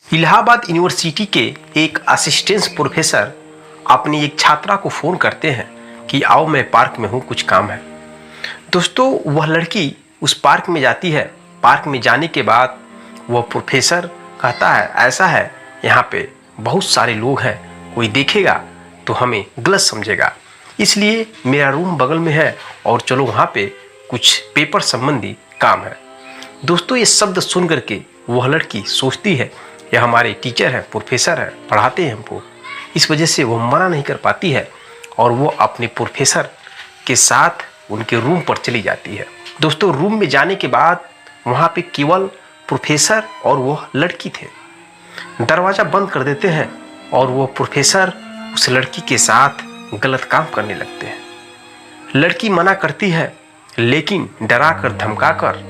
Allahabad university के एक assistant professor अपनी एक छात्रा को फ़ोन करते हैं कि आओ मैं पार्क में हूँ, कुछ काम है। दोस्तों वह लड़की उस पार्क में जाती है। पार्क में जाने के बाद वह प्रोफेसर कहता है ऐसा है, यहाँ पे बहुत सारे लोग हैं, कोई देखेगा तो हमें गलत समझेगा, इसलिए मेरा रूम बगल में है और चलो वहाँ पे कुछ पेपर संबंधी काम है। दोस्तों ये शब्द सुन करके वह लड़की सोचती है यह हमारे टीचर हैं, प्रोफेसर हैं, पढ़ाते हैं हमको, इस वजह से वो मना नहीं कर पाती है और वो अपने प्रोफेसर के साथ उनके रूम पर चली जाती है। दोस्तों रूम में जाने के बाद वहाँ पे केवल प्रोफेसर और वह लड़की थे। दरवाज़ा बंद कर देते हैं और वो प्रोफेसर उस लड़की के साथ गलत काम करने लगते हैं। लड़की मना करती है लेकिन डरा कर धमका कर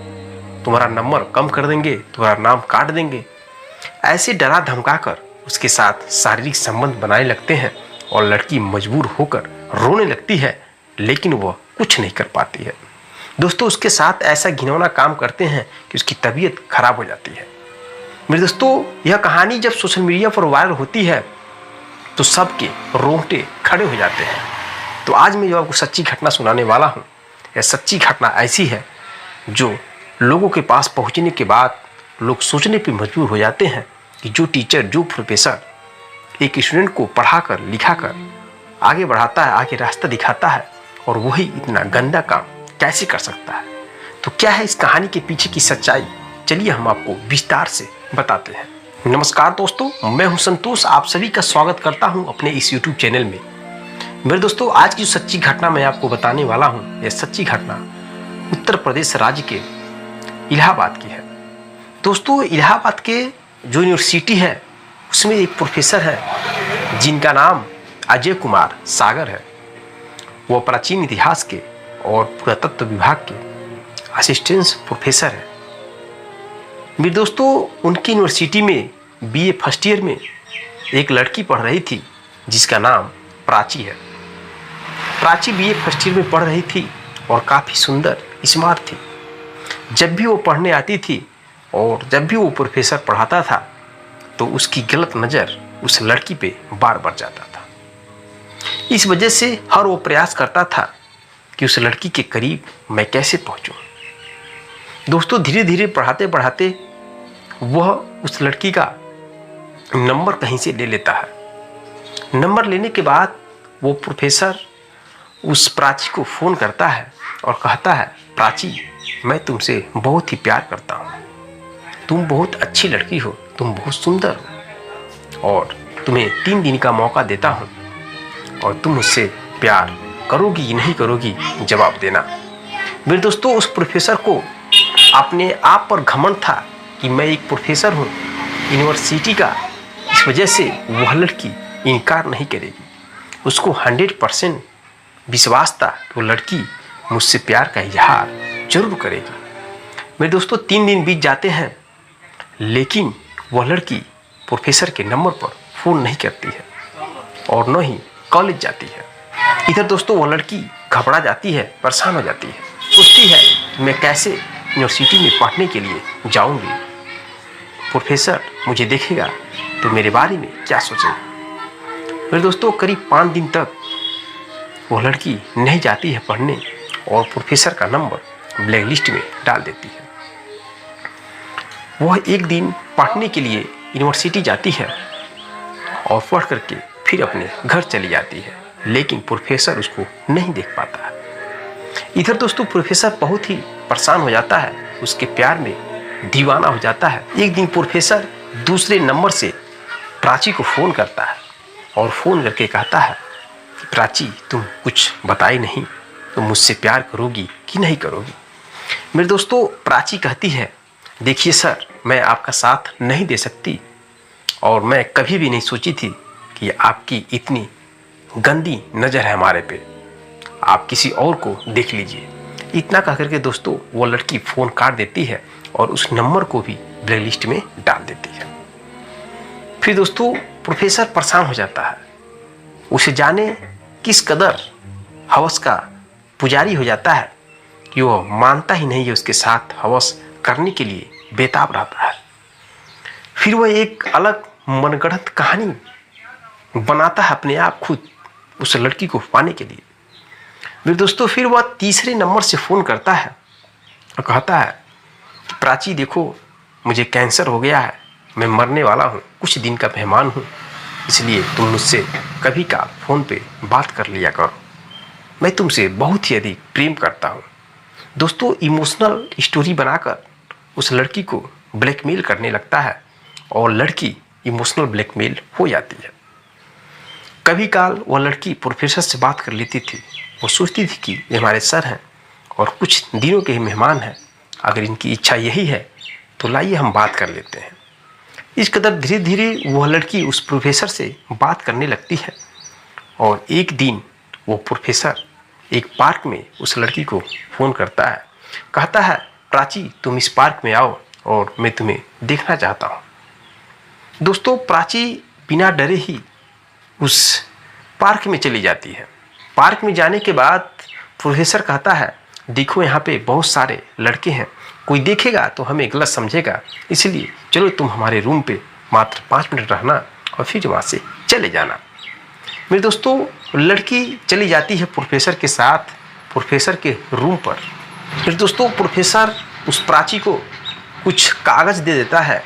तुम्हारा नंबर कम कर देंगे, तुम्हारा नाम काट देंगे, ऐसे डरा धमका कर उसके साथ शारीरिक संबंध बनाने लगते हैं और लड़की मजबूर होकर रोने लगती है, लेकिन वह कुछ नहीं कर पाती है। दोस्तों उसके साथ ऐसा घिनौना काम करते हैं कि उसकी तबीयत खराब हो जाती है। मेरे दोस्तों यह कहानी जब सोशल मीडिया पर वायरल होती है तो सबके रोंगटे खड़े हो जाते हैं। तो आज मैं जो आपको सच्ची घटना सुनाने वाला हूँ, यह सच्ची घटना ऐसी है जो लोगों के पास पहुँचने के बाद लोग सोचने पर मजबूर हो जाते हैं कि जो टीचर, जो प्रोफेसर एक स्टूडेंट को पढ़ाकर लिखाकर आगे बढ़ाता है, आगे रास्ता दिखाता है, और वही इतना गंदा काम कैसे कर सकता है। तो क्या है इस कहानी के पीछे की सच्चाई, चलिए हम आपको विस्तार से बताते हैं। नमस्कार दोस्तों, मैं हूं संतोष, आप सभी का स्वागत करता हूं अपने इस YouTube चैनल में। मेरे दोस्तों आज की जो सच्ची घटना मैं आपको बताने वाला हूं, यह सच्ची घटना उत्तर प्रदेश राज्य के इलाहाबाद की है। दोस्तों इलाहाबाद के जो यूनिवर्सिटी है उसमें एक प्रोफेसर है जिनका नाम अजय कुमार सागर है। वो प्राचीन इतिहास के और पुरातत्व विभाग के असिस्टेंट प्रोफेसर है। मेरे दोस्तों उनकी यूनिवर्सिटी में BA फर्स्ट ईयर में एक लड़की पढ़ रही थी जिसका नाम प्राची है। प्राची BA फर्स्ट ईयर में पढ़ रही थी और काफ़ी सुंदर, स्मार्ट थी। जब भी वो पढ़ने आती थी और जब भी वो प्रोफेसर पढ़ाता था तो उसकी गलत नज़र उस लड़की पे बार बार जाता था। इस वजह से हर वो प्रयास करता था कि उस लड़की के करीब मैं कैसे पहुंचूं। दोस्तों धीरे धीरे पढ़ाते पढ़ाते वह उस लड़की का नंबर कहीं से ले लेता है। नंबर लेने के बाद वो प्रोफेसर उस प्राची को फ़ोन करता है और कहता है प्राची, मैं तुमसे बहुत ही प्यार करता हूँ, तुम बहुत अच्छी लड़की हो, तुम बहुत सुंदर हो और तुम्हें 3 दिन का मौका देता हूँ और तुम मुझसे प्यार करोगी नहीं करोगी, जवाब देना। मेरे दोस्तों उस प्रोफेसर को अपने आप पर घमंड था कि मैं एक प्रोफेसर हूँ यूनिवर्सिटी का, इस वजह से वह लड़की इनकार नहीं करेगी। उसको 100% विश्वास था कि वो लड़की मुझसे प्यार का इजहार जरूर करेगी। मेरे दोस्तों 3 दिन बीत जाते हैं लेकिन वह लड़की प्रोफेसर के नंबर पर फ़ोन नहीं करती है और न ही कॉलेज जाती है। इधर दोस्तों वह लड़की घबरा जाती है, परेशान हो जाती है, सोचती है कि मैं कैसे यूनिवर्सिटी में पढ़ने के लिए जाऊंगी, प्रोफेसर मुझे देखेगा तो मेरे बारे में क्या सोचेगा। मेरे दोस्तों करीब 5 दिन तक वह लड़की नहीं जाती है पढ़ने और प्रोफेसर का नंबर ब्लैक लिस्ट में डाल देती है। वह एक दिन पढ़ने के लिए यूनिवर्सिटी जाती है और पढ़ करके फिर अपने घर चली जाती है, लेकिन प्रोफेसर उसको नहीं देख पाता है। इधर दोस्तों प्रोफेसर बहुत ही परेशान हो जाता है, उसके प्यार में दीवाना हो जाता है। एक दिन प्रोफेसर दूसरे नंबर से प्राची को फ़ोन करता है और फ़ोन करके कहता है कि प्राची तुम कुछ बताई नहीं, तुम मुझसे प्यार करोगी कि नहीं करोगी। मेरे दोस्तों प्राची कहती है देखिए सर, मैं आपका साथ नहीं दे सकती और मैं कभी भी नहीं सोची थी कि आपकी इतनी गंदी नज़र है हमारे पे, आप किसी और को देख लीजिए। इतना कह करके दोस्तों वो लड़की फ़ोन काट देती है और उस नंबर को भी ब्लैक लिस्ट में डाल देती है। फिर दोस्तों प्रोफेसर परेशान हो जाता है, उसे जाने किस कदर हवस का पुजारी हो जाता है कि वो मानता ही नहीं है, उसके साथ हवस करने के लिए बेताब रहता है। फिर वह एक अलग मनगढ़ंत कहानी बनाता है अपने आप खुद उस लड़की को पाने के लिए। मेरे दोस्तों, फिर वह तीसरे नंबर से फ़ोन करता है और कहता है कि प्राची देखो, मुझे कैंसर हो गया है, मैं मरने वाला हूँ, कुछ दिन का मेहमान हूँ, इसलिए तुम मुझसे कभी काल फ़ोन पे बात कर लिया करो, मैं तुमसे बहुत ही अधिक प्रेम करता हूँ। दोस्तों, इमोशनल स्टोरी बनाकर उस लड़की को ब्लैकमेल करने लगता है और लड़की इमोशनल ब्लैकमेल हो जाती है। कभी काल वह लड़की प्रोफेसर से बात कर लेती थी। वो सोचती थी कि ये हमारे सर हैं और कुछ दिनों के ही मेहमान हैं, अगर इनकी इच्छा यही है तो लाइए हम बात कर लेते हैं। इस कदर धीरे धीरे वह लड़की उस प्रोफेसर से बात करने लगती है और एक दिन वो प्रोफेसर एक पार्क में उस लड़की को फ़ोन करता है, कहता है प्राची तुम इस पार्क में आओ और मैं तुम्हें देखना चाहता हूँ। दोस्तों, प्राची बिना डरे ही उस पार्क में चली जाती है। पार्क में जाने के बाद प्रोफेसर कहता है देखो यहाँ पे बहुत सारे लड़के हैं, कोई देखेगा तो हमें गलत समझेगा, इसलिए चलो तुम हमारे रूम पे मात्र 5 मिनट रहना और फिर वहाँ से चले जाना। मेरे दोस्तों, लड़की चली जाती है प्रोफेसर के साथ प्रोफेसर के रूम पर। मेरे दोस्तों, प्रोफेसर उस प्राची को कुछ कागज़ दे देता है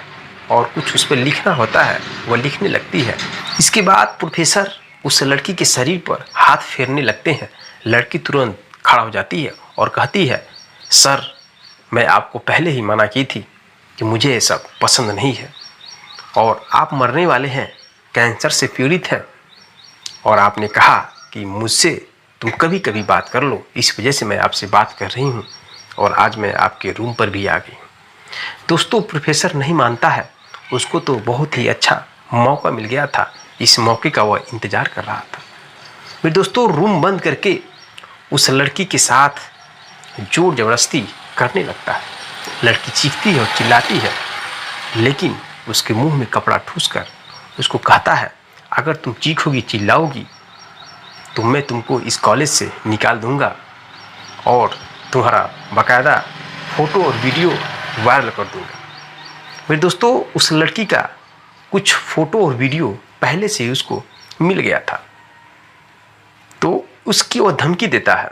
और कुछ उस पर लिखना होता है, वह लिखने लगती है। इसके बाद प्रोफेसर उस लड़की के शरीर पर हाथ फेरने लगते हैं। लड़की तुरंत खड़ा हो जाती है और कहती है सर, मैं आपको पहले ही मना की थी कि मुझे ये सब पसंद नहीं है और आप मरने वाले हैं, कैंसर से पीड़ित हैं और आपने कहा कि मुझसे तुम कभी कभी बात कर लो, इस वजह से मैं आपसे बात कर रही हूँ और आज मैं आपके रूम पर भी आ गई। दोस्तों, प्रोफेसर नहीं मानता है, उसको तो बहुत ही अच्छा मौका मिल गया था, इस मौके का वह इंतज़ार कर रहा था। मेरे दोस्तों, रूम बंद करके उस लड़की के साथ जोर जबरदस्ती करने लगता है। लड़की चीखती है और चिल्लाती है, लेकिन उसके मुंह में कपड़ा ठूसकर उसको कहता है अगर तुम चीखोगी चिल्लाओगी तो मैं तुमको इस कॉलेज से निकाल दूंगा और तुम्हारा बाकायदा फ़ोटो और वीडियो वायरल कर दूंगा। मेरे दोस्तों, उस लड़की का कुछ फ़ोटो और वीडियो पहले से ही उसको मिल गया था, तो उसकी वो धमकी देता है,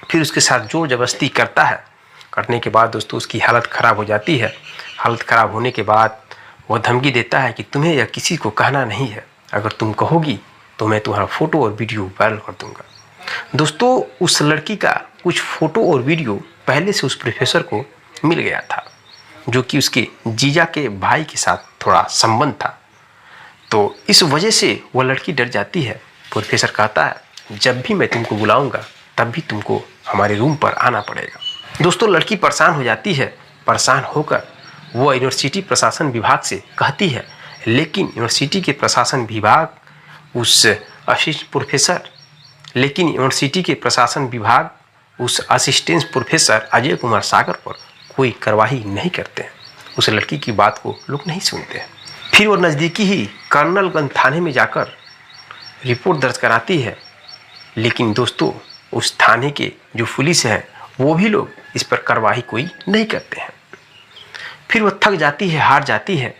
फिर उसके साथ जोर जबरदस्ती करता है। करने के बाद दोस्तों उसकी हालत ख़राब हो जाती है। हालत ख़राब होने के बाद वह धमकी देता है कि तुम्हें या किसी को कहना नहीं है, अगर तुम कहोगी तो मैं तुम्हारा फ़ोटो और वीडियो वायरल कर दूंगा। दोस्तों, उस लड़की का कुछ फ़ोटो और वीडियो पहले से उस प्रोफेसर को मिल गया था, जो कि उसके जीजा के भाई के साथ थोड़ा संबंध था, तो इस वजह से वह लड़की डर जाती है। प्रोफेसर कहता है जब भी मैं तुमको बुलाऊंगा तब भी तुमको हमारे रूम पर आना पड़ेगा। दोस्तों, लड़की परेशान हो जाती है। परेशान होकर वह यूनिवर्सिटी प्रशासन विभाग से कहती है, लेकिन यूनिवर्सिटी के प्रशासन विभाग उस असिस्टेंट प्रोफेसर अजय कुमार सागर पर कोई कार्रवाई नहीं करते हैं। उस लड़की की बात को लोग नहीं सुनते हैं। फिर वो नज़दीकी ही कर्नलगंज थाने में जाकर रिपोर्ट दर्ज कराती है, लेकिन दोस्तों उस थाने के जो पुलिस है वो भी लोग इस पर कार्रवाई कोई नहीं करते हैं। फिर वह थक जाती है, हार जाती है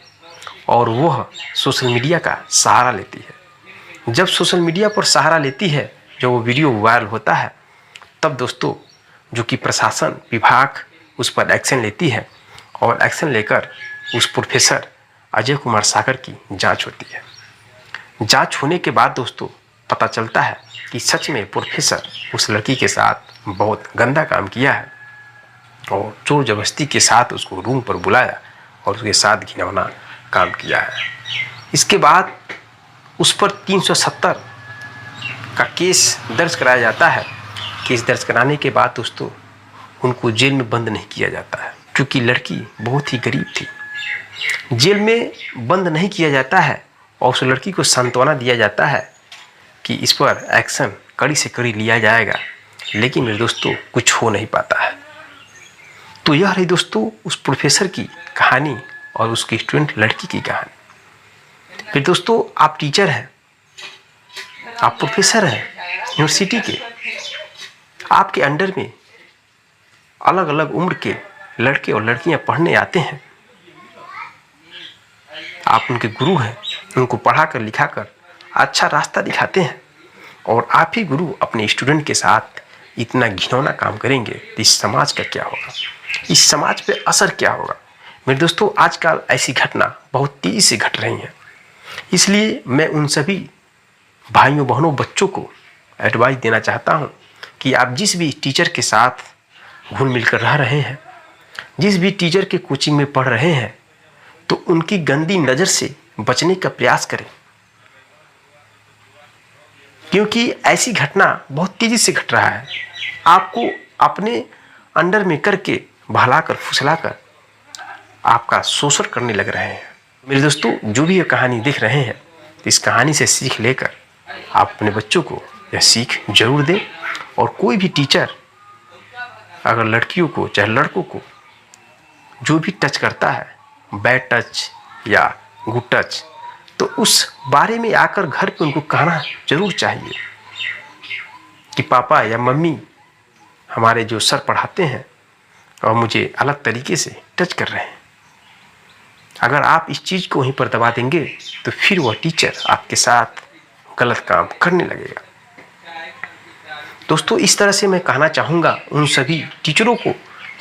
और वह सोशल मीडिया का सहारा लेती है। जब सोशल मीडिया पर सहारा लेती है, जब वो वीडियो वायरल होता है, तब दोस्तों जो कि प्रशासन विभाग उस पर एक्शन लेती है और एक्शन लेकर उस प्रोफेसर अजय कुमार सागर की जांच होती है। जांच होने के बाद दोस्तों पता चलता है कि सच में प्रोफेसर उस लड़की के साथ बहुत गंदा काम किया है और जोर जबरदस्ती के साथ उसको रूम पर बुलाया और उसके साथ घिनौना काम किया है। इसके बाद उस पर 370 का केस दर्ज कराया जाता है। केस दर्ज कराने के बाद दोस्तों उनको जेल में बंद नहीं किया जाता है, क्योंकि लड़की बहुत ही गरीब थी। जेल में बंद नहीं किया जाता है और उस लड़की को सांत्वना दिया जाता है कि इस पर एक्शन कड़ी से कड़ी लिया जाएगा, लेकिन मेरे दोस्तों कुछ हो नहीं पाता है। तो यह रही दोस्तों उस प्रोफेसर की कहानी और उसकी स्टूडेंट लड़की की कहानी। फिर दोस्तों आप टीचर हैं, आप प्रोफेसर हैं यूनिवर्सिटी के, आपके अंडर में अलग अलग उम्र के लड़के और लड़कियां पढ़ने आते हैं। आप उनके गुरु हैं, उनको पढ़ाकर लिखाकर अच्छा रास्ता दिखाते हैं, और आप ही गुरु अपने स्टूडेंट के साथ इतना घिनौना काम करेंगे तो इस समाज का क्या होगा, इस समाज पे असर क्या होगा। मेरे दोस्तों, आजकल ऐसी घटना बहुत तेजी से घट रही हैं, इसलिए मैं उन सभी भाइयों बहनों बच्चों को एडवाइस देना चाहता हूं कि आप जिस भी टीचर के साथ घुल मिलकर रह रहे हैं, जिस भी टीचर के कोचिंग में पढ़ रहे हैं, तो उनकी गंदी नज़र से बचने का प्रयास करें, क्योंकि ऐसी घटना बहुत तेजी से घट रहा है। आपको अपने अंडर में करके बहलाकर फुसलाकर आपका शोषण करने लग रहे हैं। मेरे दोस्तों, जो भी ये कहानी देख रहे हैं, इस कहानी से सीख लेकर आप अपने बच्चों को यह सीख जरूर दें। और कोई भी टीचर अगर लड़कियों को चाहे लड़कों को जो भी टच करता है, बैड टच या गुड टच, तो उस बारे में आकर घर पे उनको कहना जरूर चाहिए कि पापा या मम्मी, हमारे जो सर पढ़ाते हैं और मुझे अलग तरीके से टच कर रहे हैं। अगर आप इस चीज़ को वहीं पर दबा देंगे तो फिर वह टीचर आपके साथ गलत काम करने लगेगा। दोस्तों, इस तरह से मैं कहना चाहूँगा उन सभी टीचरों को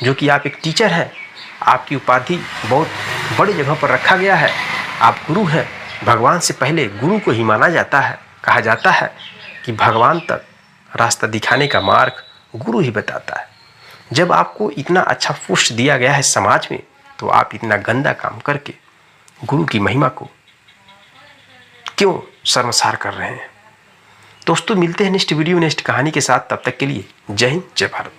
जो कि आप एक टीचर हैं, आपकी उपाधि बहुत बड़ी जगह पर रखा गया है, आप गुरु हैं। भगवान से पहले गुरु को ही माना जाता है। कहा जाता है कि भगवान तक रास्ता दिखाने का मार्ग गुरु ही बताता है। जब आपको इतना अच्छा पोस्ट दिया गया है समाज में, तो आप इतना गंदा काम करके गुरु की महिमा को क्यों शर्मसार कर रहे हैं। दोस्तों, मिलते हैं नेक्स्ट वीडियो नेक्स्ट कहानी के साथ। तब तक के लिए जय हिंद, जय भारत।